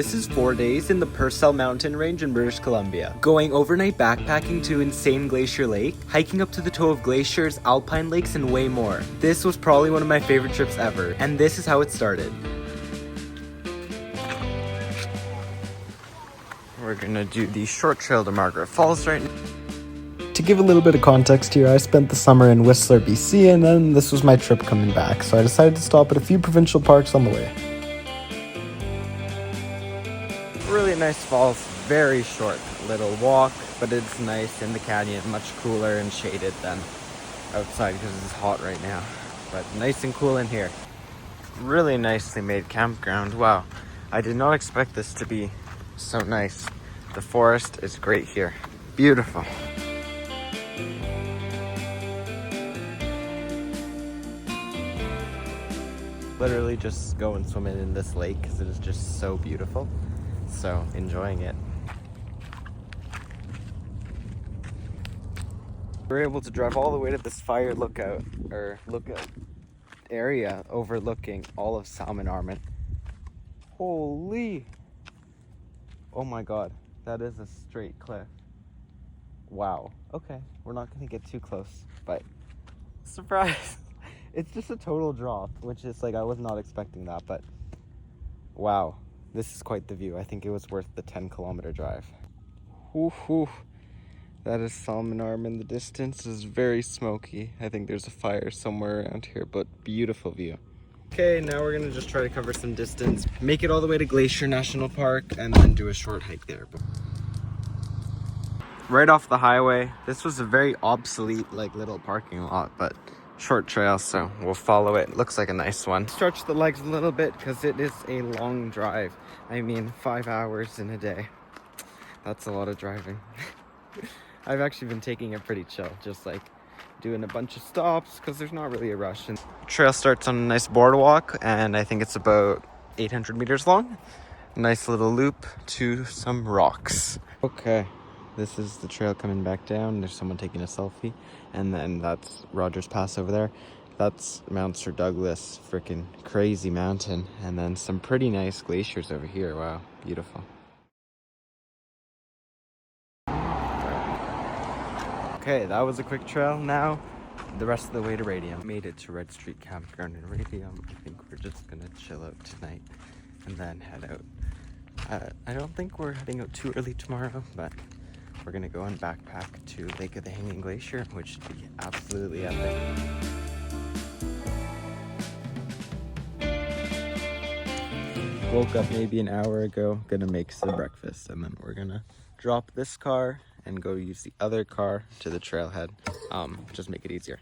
This is 4 days in the Purcell mountain range in British Columbia. Going overnight backpacking to insane Glacier Lake, hiking up to the toe of glaciers, alpine lakes, and way more. This was probably one of my favorite trips ever, and this is how it started. We're gonna do the short trail to Margaret Falls right now. To give a little bit of context here, I spent the summer in Whistler, BC, and then this was my trip coming back, so I decided to stop at a few provincial parks on the way. Really nice falls, very short little walk, but it's nice in the canyon, much cooler and shaded than outside because it's hot right now, but nice and cool in here. Really nicely made campground. Wow, I did not expect this to be so nice. The forest is great here, beautiful. Literally just go and swim in this lake because it is just so beautiful. So enjoying it. We were able to drive all the way to this fire lookout area overlooking all of Salmon Arm. Holy! Oh my god, that is a straight cliff. Wow. Okay, we're not gonna get too close, but surprise! It's just a total drop, which is like I was not expecting that, but wow. This is quite the view. I think it was worth the 10-kilometer drive. Whew. That is Salmon Arm in the distance. It's very smoky. I think there's a fire somewhere around here, but beautiful view. Okay, now we're gonna just try to cover some distance, make it all the way to Glacier National Park, and then do a short hike there. Right off the highway. This was a very obsolete little parking lot, but short trail, so we'll follow it. Looks like a nice one. Stretch the legs a little bit because it is a long drive. I mean, 5 hours in a day. That's a lot of driving. I've actually been taking it pretty chill, just like doing a bunch of stops because there's not really a rush. And trail starts on a nice boardwalk, and I think it's about 800 meters long. Nice little loop to some rocks. Okay. This is the trail coming back down. There's someone taking a selfie. And then that's Rogers Pass over there. That's Mount Sir Douglas, freaking crazy mountain. And then some pretty nice glaciers over here. Wow, beautiful. Okay, that was a quick trail. Now, the rest of the way to Radium. Made it to Red Street Campground in Radium. I think we're just gonna chill out tonight and then head out. I don't think we're heading out too early tomorrow, but we're gonna go and backpack to Lake of the Hanging Glacier, which should be absolutely epic. Woke up maybe an hour ago, gonna make some breakfast, and then we're gonna drop this car and go use the other car to the trailhead. Just make it easier.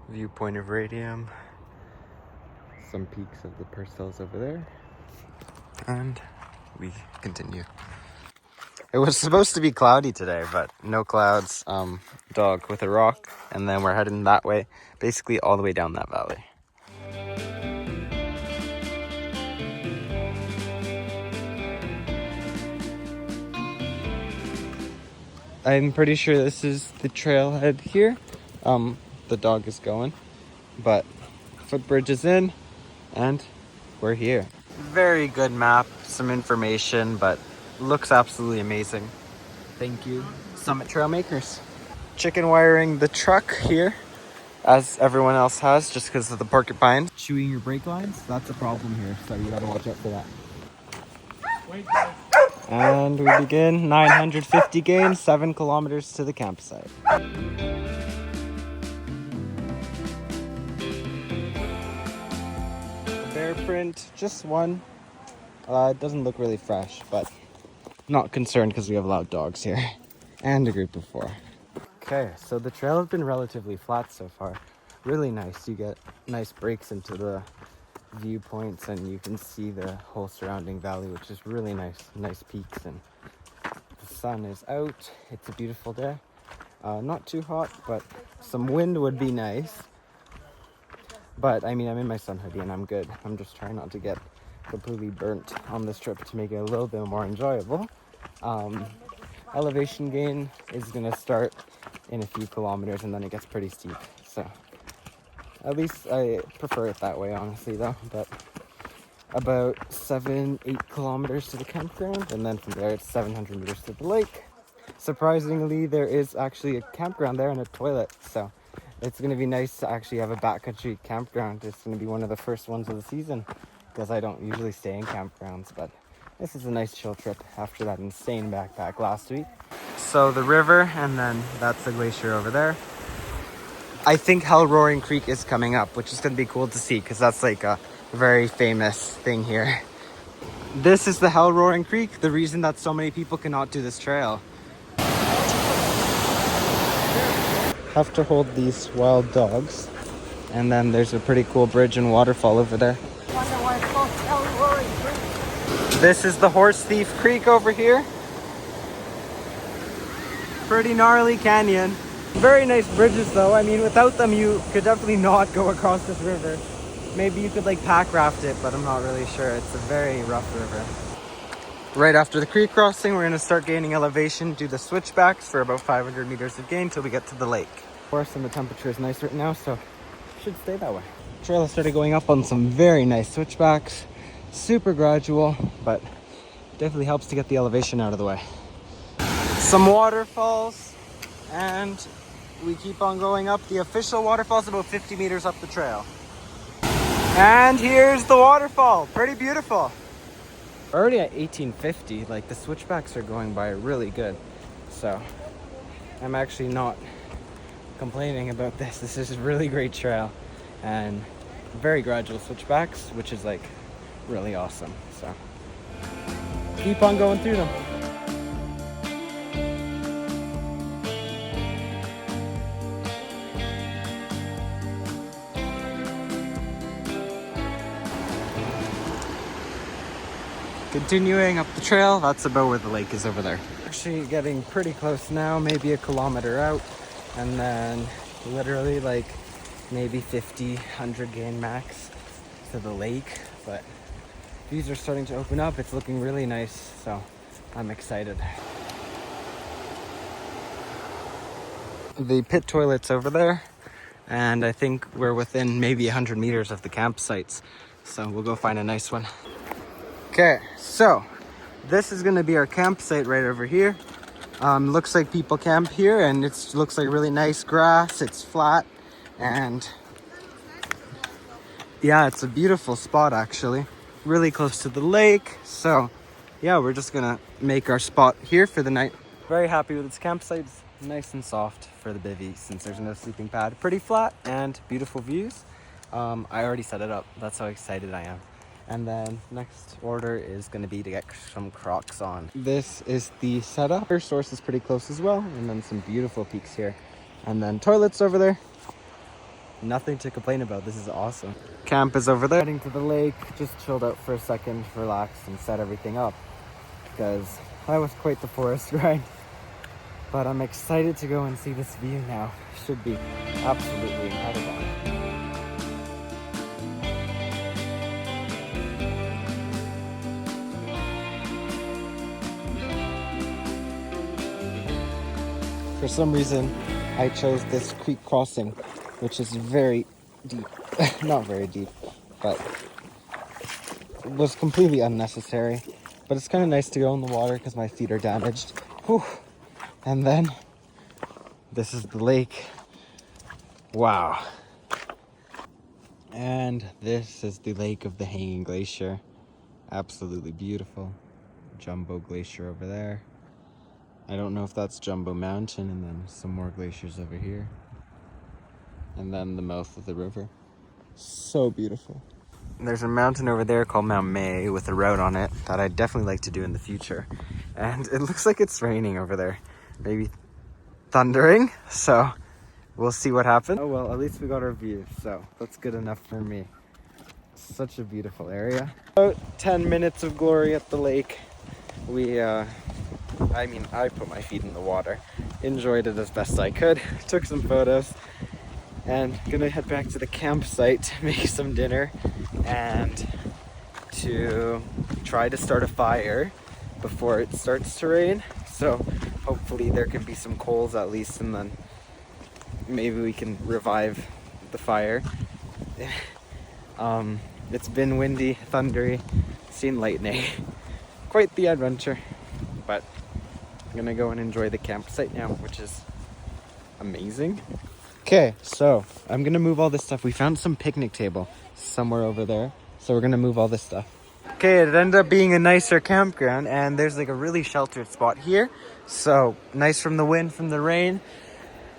Viewpoint of Radium. Some peaks of the Purcells over there. And we continue. It was supposed to be cloudy today, but no clouds. Dog with a rock, and then we're heading that way, basically all the way down that valley. I'm pretty sure this is the trailhead here. The dog is going, but footbridge is in, and we're here. Very good map, some information, but looks absolutely amazing. Thank you, Summit Trail makers. Chicken wiring the truck here, as everyone else has, just because of the porcupine. Chewing your brake lines, that's a problem here, so you gotta watch out for that. And we begin 950 gain, 7 kilometers to the campsite. Bear print, just one. It doesn't look really fresh, but not concerned because we have loud dogs here. And a group of 4. Okay, so the trail has been relatively flat so far. Really nice. You get nice breaks into the viewpoints and you can see the whole surrounding valley, which is really nice. Nice peaks, and the sun is out. It's a beautiful day. Not too hot, but some wind would be nice. But I mean, I'm in my sun hoodie and I'm good. I'm just trying not to get completely burnt on this trip to make it a little bit more enjoyable. Elevation gain is gonna start in a few kilometers and then it gets pretty steep, so at least I prefer it that way, honestly, though. But about 7-8 kilometers to the campground, and then from there it's 700 meters to the lake. Surprisingly, there is actually a campground there and a toilet, so it's going to be nice to actually have a backcountry campground. It's going to be one of the first ones of the season, because I don't usually stay in campgrounds, but this is a nice chill trip after that insane backpack last week. So the river, and then that's the glacier over there. I think Hell Roaring Creek is coming up, which is going to be cool to see, because that's like a very famous thing here. This is the Hell Roaring Creek, the reason that so many people cannot do this trail. Have to hold these wild dogs, and then there's a pretty cool bridge and waterfall over there. This is the Horse Thief Creek over here. Pretty gnarly canyon. Very nice bridges though. I mean, without them you could definitely not go across this river. Maybe you could like pack raft it, but I'm not really sure. It's a very rough river. Right after the creek crossing, we're going to start gaining elevation, do the switchbacks for about 500 meters of gain till we get to the lake. Of course, and the temperature is nice right now, so it should stay that way. The trail started going up on some very nice switchbacks. Super gradual, but definitely helps to get the elevation out of the way. Some waterfalls, and we keep on going up. The official waterfall is about 50 meters up the trail. And here's the waterfall. Pretty beautiful. Already at 1850, like the switchbacks are going by really good. So I'm actually not complaining about this. This is a really great trail and very gradual switchbacks, which is like really awesome. So keep on going through them. Continuing up the trail, that's about where the lake is over there. Actually getting pretty close now, maybe a kilometer out, and then literally like maybe 50, 100 gain max to the lake. But views are starting to open up. It's looking really nice, so I'm excited. The pit toilet's over there, and I think we're within maybe 100 meters of the campsites, so we'll go find a nice one. Okay, so this is gonna be our campsite right over here. Looks like people camp here, and it looks like really nice grass. It's flat, and yeah, it's a beautiful spot actually. Really close to the lake. So yeah, we're just gonna make our spot here for the night. Very happy with its campsite. It's nice and soft for the bivvy since there's no sleeping pad. Pretty flat and beautiful views. I already set it up. That's how excited I am. And then next order is going to be to get some Crocs on. This is the setup. Our source is pretty close as well, and then some beautiful peaks here. And then toilets over there. Nothing to complain about. This is awesome. Camp is over there. Heading to the lake, just chilled out for a second, relaxed, and set everything up, because that was quite the forest ride. But I'm excited to go and see this view now. Should be absolutely incredible. For some reason, I chose this creek crossing, which is very deep. Not very deep, but it was completely unnecessary. But it's kind of nice to go in the water because my feet are damaged. Whew. And then, this is the lake. Wow. And this is the lake of the Hanging Glacier. Absolutely beautiful. Jumbo Glacier over there. I don't know if that's Jumbo Mountain, and then some more glaciers over here. And then the mouth of the river. So beautiful. There's a mountain over there called Mount May with a route on it that I'd definitely like to do in the future. And it looks like it's raining over there. Maybe thundering, so we'll see what happens. Oh well, at least we got our view, so that's good enough for me. Such a beautiful area. About 10 minutes of glory at the lake. I put my feet in the water, enjoyed it as best I could, took some photos, and gonna head back to the campsite to make some dinner and to try to start a fire before it starts to rain. So hopefully there can be some coals at least, and then maybe we can revive the fire. It's been windy, thundery, seen lightning. Quite the adventure. But I'm gonna go and enjoy the campsite now, which is amazing. Okay, so I'm gonna move all this stuff. We found some picnic table somewhere over there, so we're gonna move all this stuff. Okay, it ended up being a nicer campground, and there's like a really sheltered spot here. So nice from the wind, from the rain.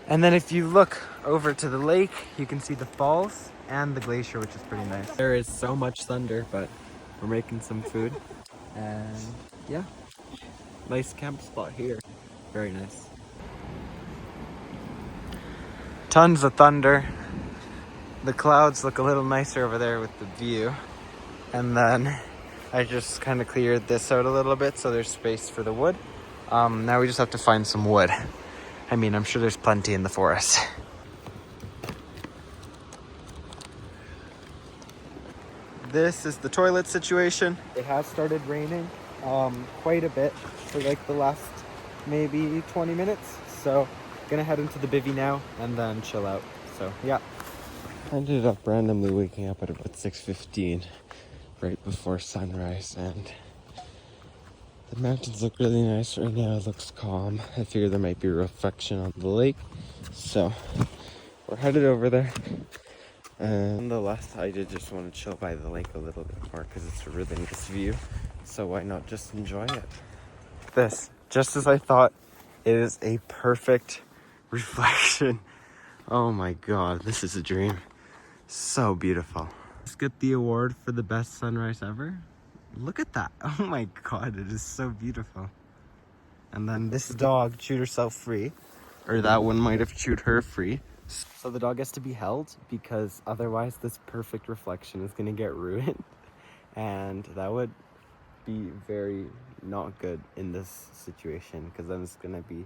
And then if you look over to the lake, you can see the falls and the glacier, which is pretty nice. There is so much thunder, but we're making some food. And yeah, nice camp spot here. Very nice. Tons of thunder. The clouds look a little nicer over there with the view. And then I just kind of cleared this out a little bit so there's space for the wood. Now we just have to find some wood. I mean, I'm sure there's plenty in the forest. This is the toilet situation. It has started raining quite a bit for like the last maybe 20 minutes. So gonna head into the bivvy now and then chill out. So yeah. I ended up randomly waking up at about 6:15 right before sunrise, and the mountains look really nice right now. It looks calm. I figure there might be a reflection on the lake, so we're headed over there. And nonetheless, I did just want to chill by the lake a little bit more because it's a really nice view, so why not just enjoy it? This, just as I thought, it is a perfect reflection. Oh my god, this is a dream. So beautiful. Let's get the award for the best sunrise ever. Look at that. Oh my god, it is so beautiful. And then this dog chewed herself free, or that one might have chewed her free. So the dog has to be held because otherwise this perfect reflection is going to get ruined. And that would be very not good in this situation because then it's going to be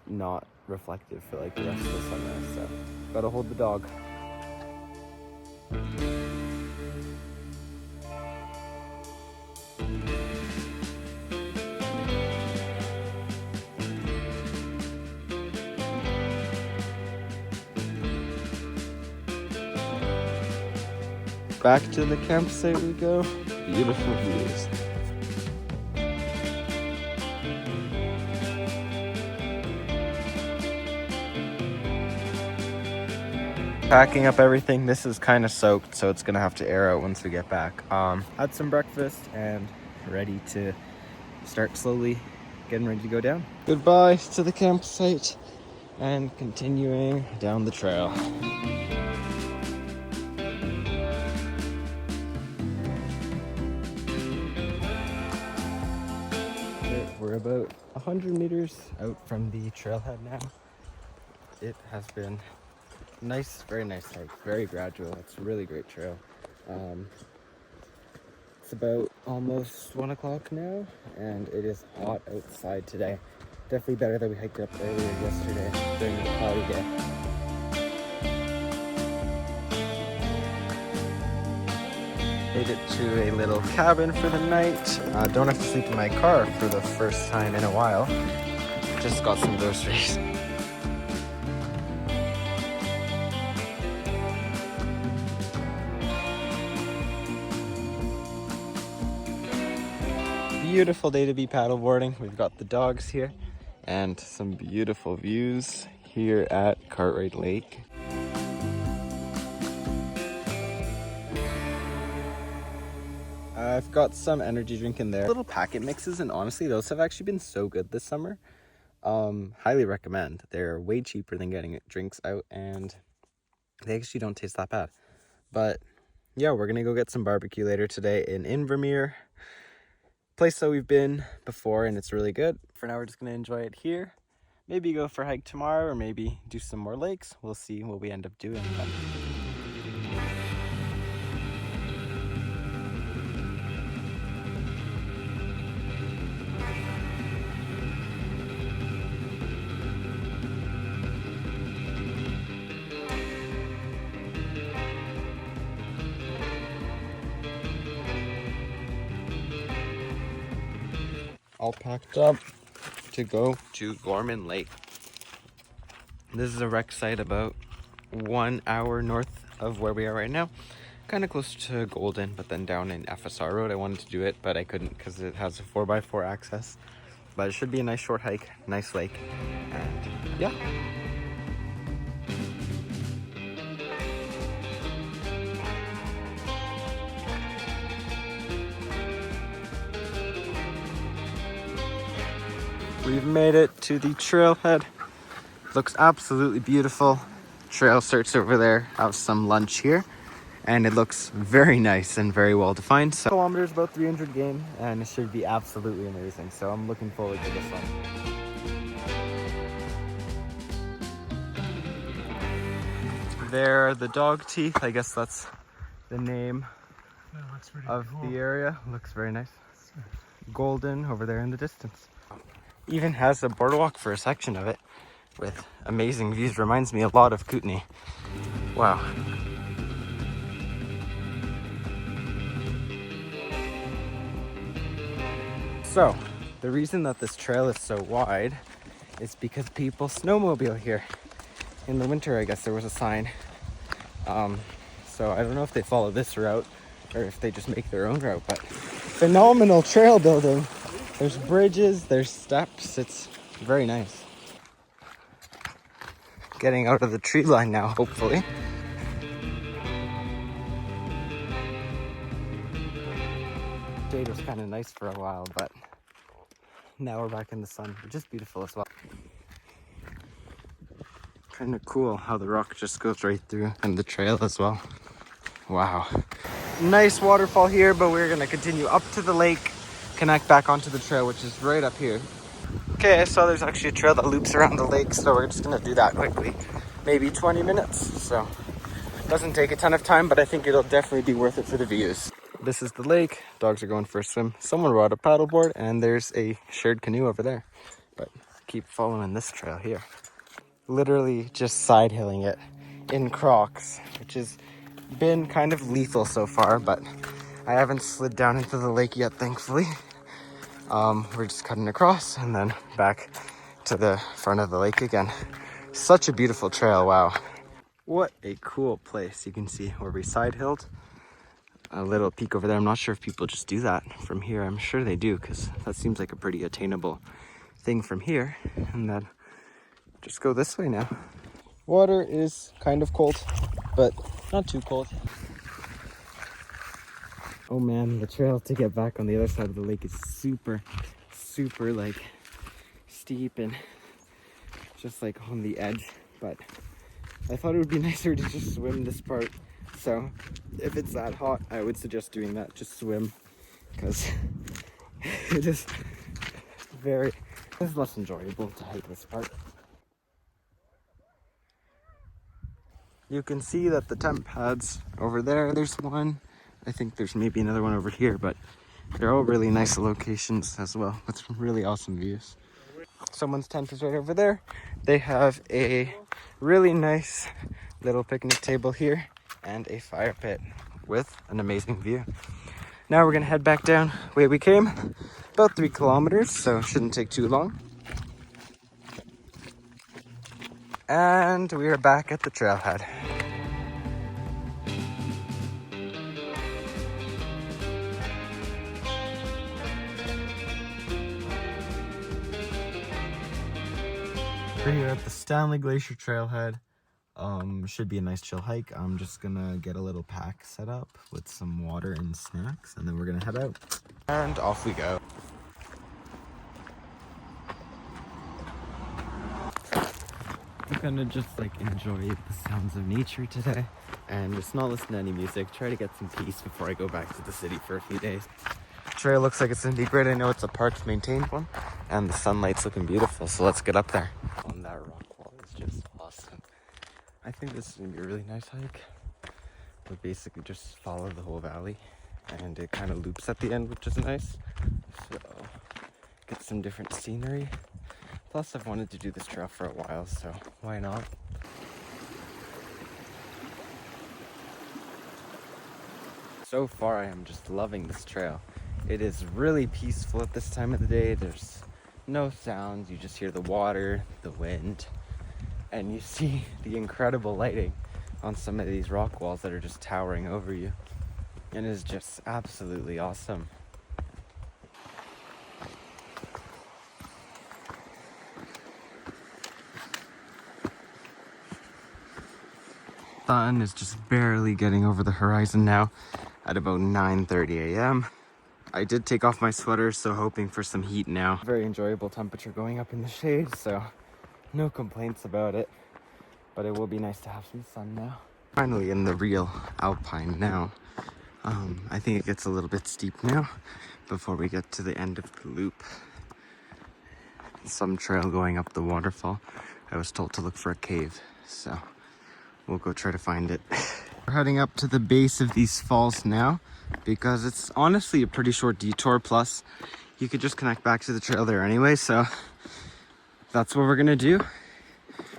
not reflective for like the rest of the sunrise. So gotta hold the dog. Back to the campsite we go. Beautiful views. Packing up everything. This is kind of soaked, so it's gonna have to air out once we get back. Had some breakfast and ready to start slowly getting ready to go down. Goodbye to the campsite and continuing down the trail. We're about 100 meters out from the trailhead now. It has been nice, very nice hike, very gradual. It's a really great trail. It's about almost 1 o'clock now, and it is hot outside today. Definitely better than we hiked up earlier yesterday during the cloudy day. Made it to a little cabin for the night. Don't have to sleep in my car for the first time in a while. Just got some groceries. Beautiful day to be paddleboarding. We've got the dogs here and some beautiful views here at Cartwright Lake. I've got some energy drink in there. Little packet mixes, and honestly, those have actually been so good this summer. Highly recommend. They're way cheaper than getting drinks out, and they actually don't taste that bad. But yeah, we're gonna go get some barbecue later today in Invermere. Place that we've been before, and it's really good. For now, we're just gonna enjoy it here. Maybe go for a hike tomorrow, or maybe do some more lakes. We'll see what we end up doing. All packed up to go to Gorman Lake. This is a wreck site about 1 hour north of where we are right now, kind of close to Golden, but then down in FSR Road. I wanted to do it, but I couldn't because it has a 4x4 access. But it should be a nice short hike, nice lake, and yeah. We've made it to the trailhead. Looks absolutely beautiful. Trail starts over there. Have some lunch here. And it looks very nice and very well defined. So kilometers, about 300 gain, and it should be absolutely amazing. So I'm looking forward to this one. There are the dog teeth. I guess that's the name of the area. Looks very nice. Golden over there in the distance. Even has a boardwalk for a section of it with amazing views. Reminds me a lot of Kootenay. Wow. So, the reason that this trail is so wide is because people snowmobile here. In the winter, I guess there was a sign. So I don't know if they follow this route or if they just make their own route, but phenomenal trail building. There's bridges, there's steps, it's very nice. Getting out of the tree line now, hopefully. Shade was kind of nice for a while, but now we're back in the sun, which is beautiful as well. Kind of cool how the rock just goes right through and the trail as well. Wow. Nice waterfall here, but we're gonna continue up to the lake, connect back onto the trail, which is right up here. Okay, I saw there's actually a trail that loops around the lake, so we're just gonna do that quickly. Maybe 20 minutes, so doesn't take a ton of time, but I think it'll definitely be worth it for the views. This is the lake. Dogs are going for a swim. Someone brought a paddleboard, and there's a shared canoe over there. But keep following this trail here. Literally just side hilling it in Crocs, which has been kind of lethal so far, but I haven't slid down into the lake yet, thankfully. We're just cutting across and then back to the front of the lake again. Such a beautiful trail, wow. What a cool place. You can see where we side hilled. A little peek over there. I'm not sure if people just do that from here. I'm sure they do, because that seems like a pretty attainable thing from here. And then just go this way now. Water is kind of cold, but not too cold. Oh man, the trail to get back on the other side of the lake is super like steep and just like on the edge, but I thought it would be nicer to just swim this part. So if it's that hot, I would suggest doing that. Just swim, because it is it's less enjoyable to hike this part. You can see that the tent pads over there, there's one. I think there's maybe another one over here, but they're all really nice locations as well with some really awesome views. Someone's tent is right over there. They have a really nice little picnic table here and a fire pit with an amazing view. Now we're gonna head back down the way we came, about 3 kilometers, so shouldn't take too long. And we are back at the trailhead. We're here at the Stanley Glacier Trailhead. Should be a nice chill hike. I'm just gonna get a little pack set up with some water and snacks, and then we're gonna head out. And off we go. I'm gonna just like enjoy the sounds of nature today and just not listen to any music. Try to get some peace before I go back to the city for a few days. Trail looks like it's gonna be great. I know it's a park maintained one and the sunlight's looking beautiful, so let's get up there. On that rock wall is just awesome. I think this is gonna be a really nice hike. We basically just follow the whole valley and it kind of loops at the end, which is nice. So get some different scenery. Plus, I've wanted to do this trail for a while, so why not? So far, I am just loving this trail. It is really peaceful at this time of the day. There's no sounds. You just hear the water, the wind, and you see the incredible lighting on some of these rock walls that are just towering over you. And it's just absolutely awesome. Sun is just barely getting over the horizon now at about 9:30 a.m. I did take off my sweater, so hoping for some heat now. Very enjoyable temperature going up in the shade, so no complaints about it. But it will be nice to have some sun now. Finally in the real alpine now. I think it gets a little bit steep now before we get to the end of the loop. Some trail going up the waterfall. I was told to look for a cave, so we'll go try to find it. We're heading up to the base of these falls now because it's honestly a pretty short detour, plus you could just connect back to the trail there anyway, so that's what we're gonna do,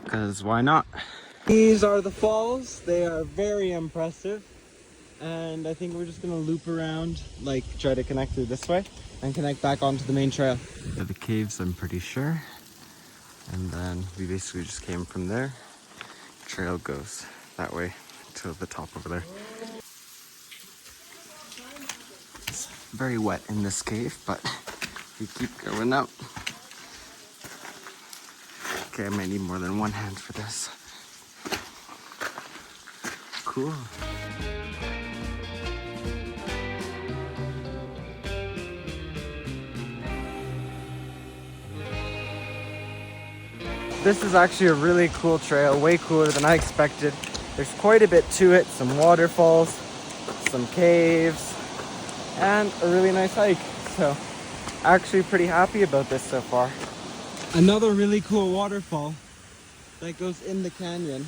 because why not? These are the falls. They are very impressive, and I think we're just gonna loop around, like try to connect through this way and connect back onto the main trail. The caves, I'm pretty sure, and then we basically just came from there. Trail goes that way to the top over there. It's very wet in this cave, but we keep going up. Okay, I might need more than one hand for this. Cool. This is actually a really cool trail, way cooler than I expected. There's quite a bit to it, some waterfalls, some caves, and a really nice hike. So, actually pretty happy about this so far. Another really cool waterfall that goes in the canyon.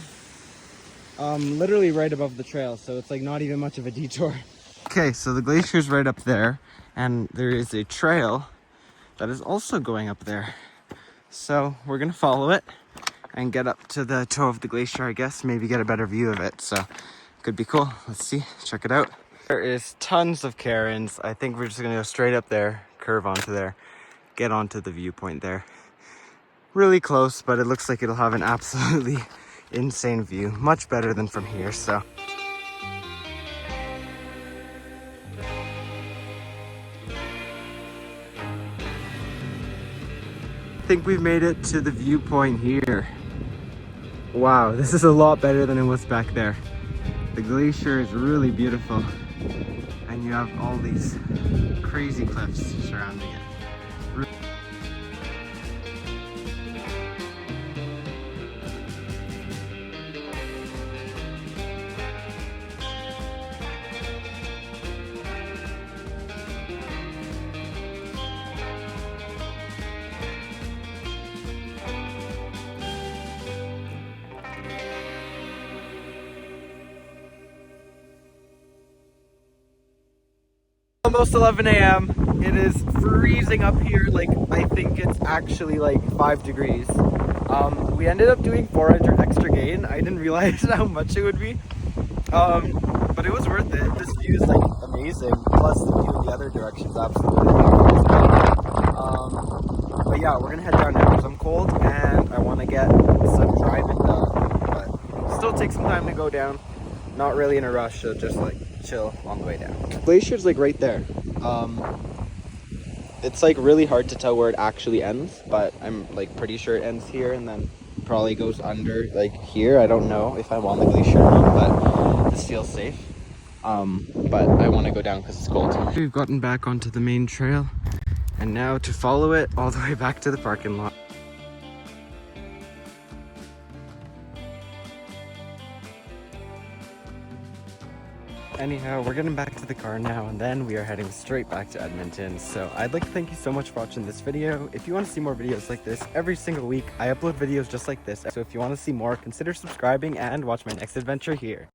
Literally right above the trail, so it's like not even much of a detour. Okay, so the glacier's right up there, and there is a trail that is also going up there. So we're gonna follow it and get up to the toe of the glacier, I guess, maybe get a better view of it. So could be cool. Let's see, check it out. There is tons of cairns. I think we're just gonna go straight up there, curve onto there, get onto the viewpoint there. Really close, but it looks like it'll have an absolutely insane view, much better than from here. So I think we've made it to the viewpoint here. Wow, this is a lot better than it was back there. The glacier is really beautiful, and you have all these crazy cliffs surrounding it. Almost 11 a.m. It is freezing up here. Like, I think it's actually like 5 degrees. We ended up doing 400 extra gain. I didn't realize how much it would be. But it was worth it. This view is like amazing. Plus the view in the other direction is absolutely beautiful. But yeah, we're gonna head down now because I'm cold and I want to get some driving done. But still take some time to go down. Not really in a rush, so just like chill on the way down. Glacier's like right there. It's like really hard to tell where it actually ends, but I'm like pretty sure it ends here and then probably goes under like here. I don't know if I'm on the glacier or not, but this feels safe. But I want to go down because it's cold. We've gotten back onto the main trail, and now to follow it all the way back to the parking lot. Anyhow, we're getting back to the car now, and then we are heading straight back to Edmonton. So I'd like to thank you so much for watching this video. If you want to see more videos like this every single week, I upload videos just like this. So if you want to see more, consider subscribing and watch my next adventure here.